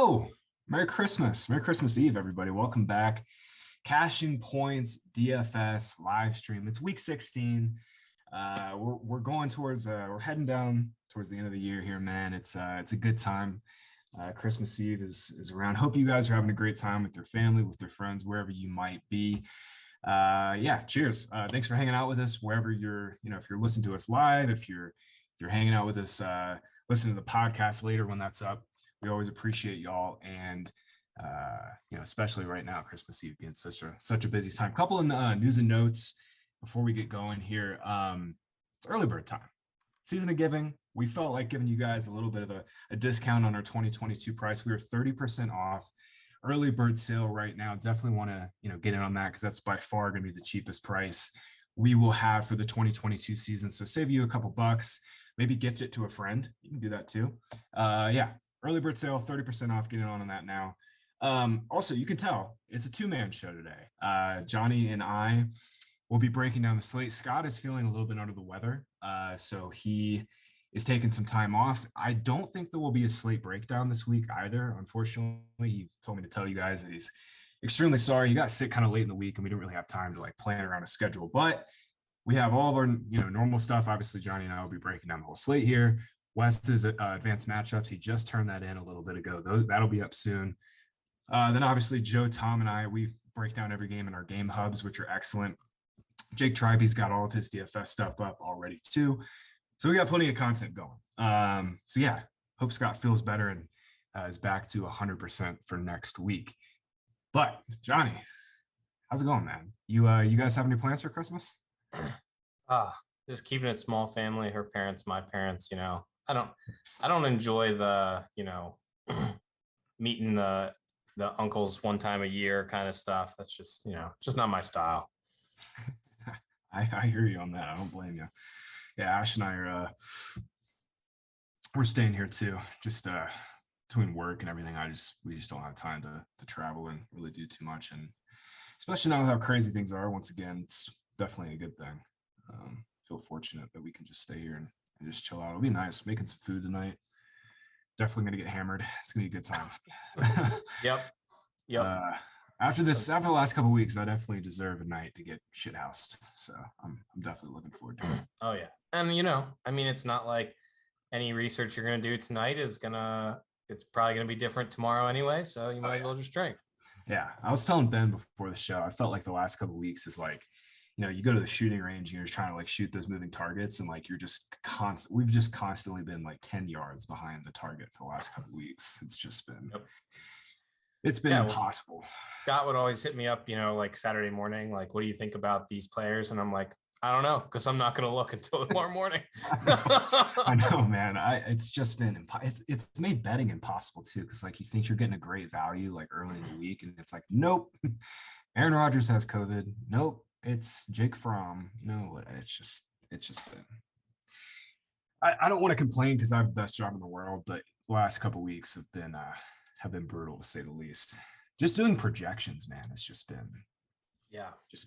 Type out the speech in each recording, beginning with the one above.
Oh, Merry Christmas. Merry Christmas Eve, everybody. Welcome back. Cashing Points DFS live stream. It's week 16. We're going towards we're heading down towards the end of the year here, man. It's a good time. Christmas Eve is around. Hope you guys are having a great time with your family, with your friends, wherever you might be. Yeah, cheers. Thanks for hanging out with us wherever you're, if you're listening to us live, if you're hanging out with us, listening to the podcast later when that's up. We always appreciate y'all, and especially right now, Christmas Eve being such a busy time. Couple of news and notes before we get going here. It's early bird time, season of giving. We felt like giving you guys a little bit of a discount on our 2022 price. We are 30% off. Early bird sale right now. Definitely want to get in on that because that's by far going to be the cheapest price we will have for the 2022 season. So save you a couple bucks. Maybe gift it to a friend. You can do that too. Yeah. Early bird sale, 30% off. Get in on that now. Also, you can tell it's a two-man show today. Johnny and I will be breaking down the slate. Scott is feeling a little bit under the weather, so he is taking some time off. I don't think there will be a slate breakdown this week either. Unfortunately, he told me to tell you guys that he's extremely sorry. He got sick kind of late in the week, and we didn't really have time to plan around a schedule. But we have all of our normal stuff. Obviously, Johnny and I will be breaking down the whole slate here. West's advanced matchups, he just turned that in a little bit ago. That'll be up soon. Then obviously Joe, Tom, and I, we break down every game in our game hubs, which are excellent. Jake Tribe's got all of his DFS stuff up already too. So we got plenty of content going. So yeah, hope Scott feels better and is back to 100% for next week. But Johnny, how's it going, man? You guys have any plans for Christmas? Just keeping it small family, her parents, my parents, I don't enjoy the, meeting the uncles one time a year kind of stuff. That's just not my style. I hear you on that. I don't blame you. Yeah, Ash and I are we're staying here too. Just between work and everything, we just don't have time to travel and really do too much. And especially now with how crazy things are, once again, it's definitely a good thing. Feel fortunate that we can just stay here and just chill out. It'll be nice. Making some food tonight. Definitely gonna get hammered. It's gonna be a good time. Yep. After the last couple of weeks, I definitely deserve a night to get shithoused. So I'm definitely looking forward to it. Oh yeah, and it's not like any research you're gonna do tonight it's probably gonna be different tomorrow anyway. So you might as well just drink. Yeah, I was telling Ben before the show, I felt like the last couple of weeks is like, you go to the shooting range and you're just trying to shoot those moving targets, and you're just we've just constantly been 10 yards behind the target for the last couple of weeks. It's just been, it's been impossible. Scott would always hit me up, Saturday morning, what do you think about these players? And I'm like, I don't know, because I'm not going to look until tomorrow morning. I know, man. It's just been, it's made betting impossible too. Cause you think you're getting a great value early in the week, and it's nope. Aaron Rodgers has COVID. Nope. It's Jake Fromm. It's just been, I don't want to complain because I have the best job in the world, but the last couple of weeks have been brutal to say the least. Just doing projections, man, it's just been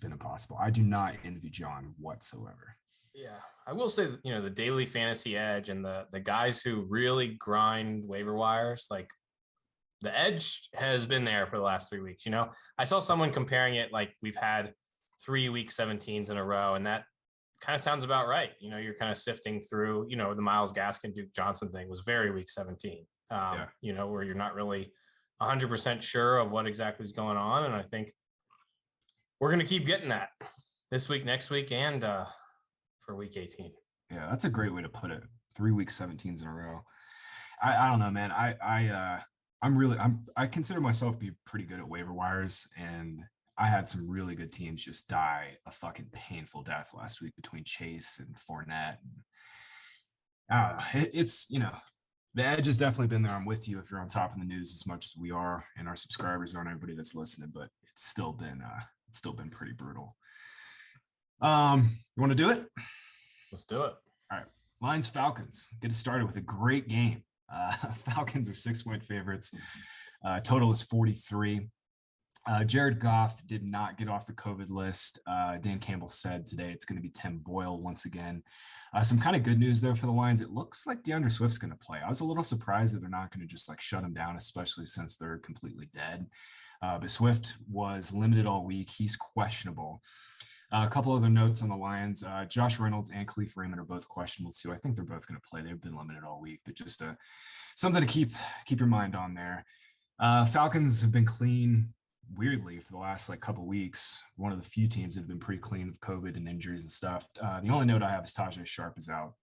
impossible. I do not envy John whatsoever. Yeah, I will say, the daily fantasy edge and the guys who really grind waiver wires, the edge has been there for the last 3 weeks. I saw someone comparing it we've had 3 week 17s in a row, and that kind of sounds about right. You're kind of sifting through, the Myles Gaskin, Duke Johnson thing was very week 17, where you're not really 100% sure of what exactly is going on. And I think we're going to keep getting that this week, next week, and for week 18. Yeah, that's a great way to put it. 3 week 17s in a row. I don't know, man. I consider myself to be pretty good at waiver wires, and I had some really good teams just die a fucking painful death last week between Chase and Fournette. It's, the edge has definitely been there. I'm with you if you're on top of the news as much as we are, and our subscribers aren't everybody that's listening, but it's still been pretty brutal. You want to do it? Let's do it. All right. Lions Falcons. Get it started with a great game. Falcons are 6-point favorites. Total is 43. Jared Goff did not get off the COVID list. Dan Campbell said today it's going to be Tim Boyle once again. Some kind of good news though for the Lions. It looks like DeAndre Swift's going to play. I was a little surprised that they're not going to just like shut him down, especially since they're completely dead. But Swift was limited all week. He's questionable. A couple other notes on the Lions. Josh Reynolds and Khalif Raymond are both questionable too. I think they're both going to play. They've been limited all week, but just something to keep your mind on there. Falcons have been clean weirdly for the last like couple weeks. One of the few teams that have been pretty clean of COVID and injuries and stuff. The only note I have is Tajay Sharp is out.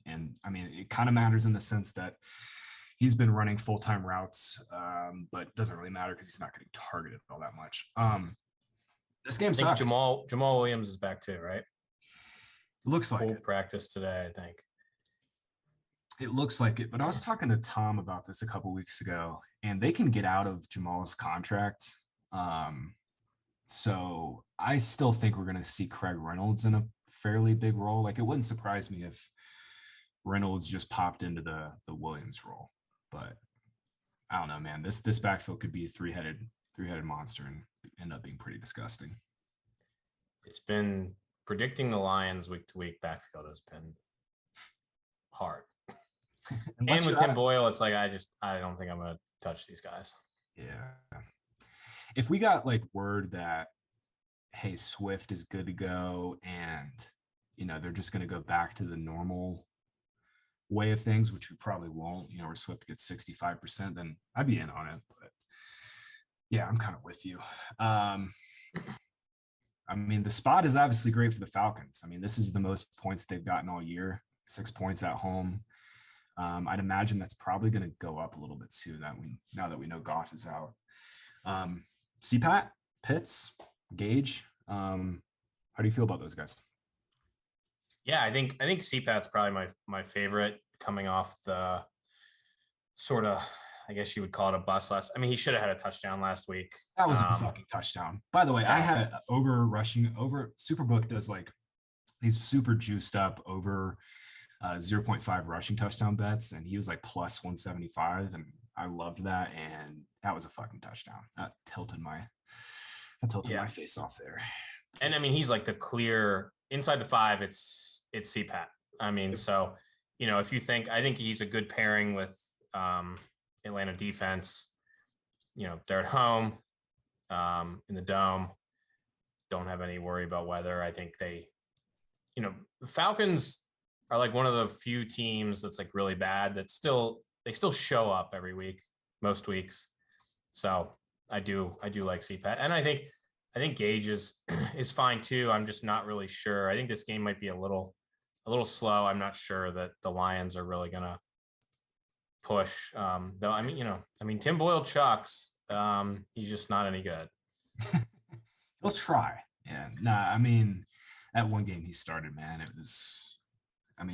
And I mean, it kind of matters in the sense that he's been running full-time routes, but doesn't really matter because he's not getting targeted all that much. This game sucks. Jamal Williams is back too, right? Looks like full it. Practice today, I think. It looks like it, but I was talking to Tom about this a couple weeks ago, and they can get out of Jamal's contract. So I still think we're going to see Craig Reynolds in a fairly big role. Like, it wouldn't surprise me if Reynolds just popped into the Williams role, but I don't know, man. This backfield could be a three-headed monster and end up being pretty disgusting. It's been predicting the Lions week to week backfield has been hard. And with Tim Boyle, it's like I don't think I'm going to touch these guys. Yeah. If we got like word that, hey, Swift is good to go and, they're just going to go back to the normal way of things, which we probably won't, where Swift gets 65%, then I'd be in on it. But yeah, I'm kind of with you. I mean, the spot is obviously great for the Falcons. I mean, this is the most points they've gotten all year, 6 points at home. I'd imagine that's probably going to go up a little bit too. Now that we know Goff is out. CPAT, Pitts, Gage. How do you feel about those guys? Yeah, I think CPAT's probably my favorite coming off the sort of, I guess you would call it a bust last. I mean, he should have had a touchdown last week. That was a fucking touchdown. By the way, I had Superbook does like these super juiced up over 0.5 rushing touchdown bets, and he was like plus 175, and I loved that, and that was a fucking touchdown. That tilted my face off there. And I mean, he's like the clear inside the 5. It's CPAT. I mean, so if you think, I think he's a good pairing with Atlanta defense. They're at home in the dome, don't have any worry about weather. I think the Falcons are like one of the few teams that's like really bad that they still show up every week, most weeks. So I do like CPAT, and I think Gage is fine too. I'm just not really sure. I think this game might be a little slow. I'm not sure that the Lions are really gonna push. Though I mean Tim Boyle chucks. He's just not any good. He'll try. Yeah. Nah, I mean, that one game he started, man,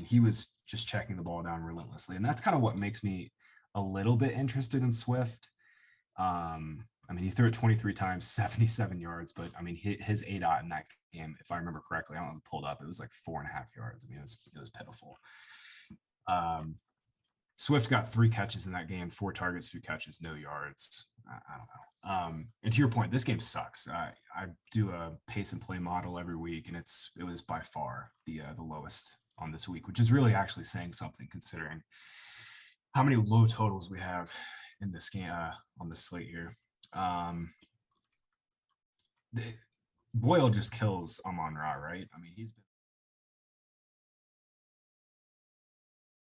he was just checking the ball down relentlessly. And that's kind of what makes me a little bit interested in Swift. He threw it 23 times, 77 yards, but I mean, his ADOT in that game, if I remember correctly, I don't know if it pulled up, it was like 4.5 yards. I mean, it was pitiful. Swift got 3 catches in that game, 4 targets, 2 catches, no yards. I don't know. And to your point, this game sucks. I do a pace and play model every week, and it was by far the lowest on this week, which is really actually saying something considering how many low totals we have in this game on the slate here. Boyle just kills Amon-Ra, right? I mean, he's been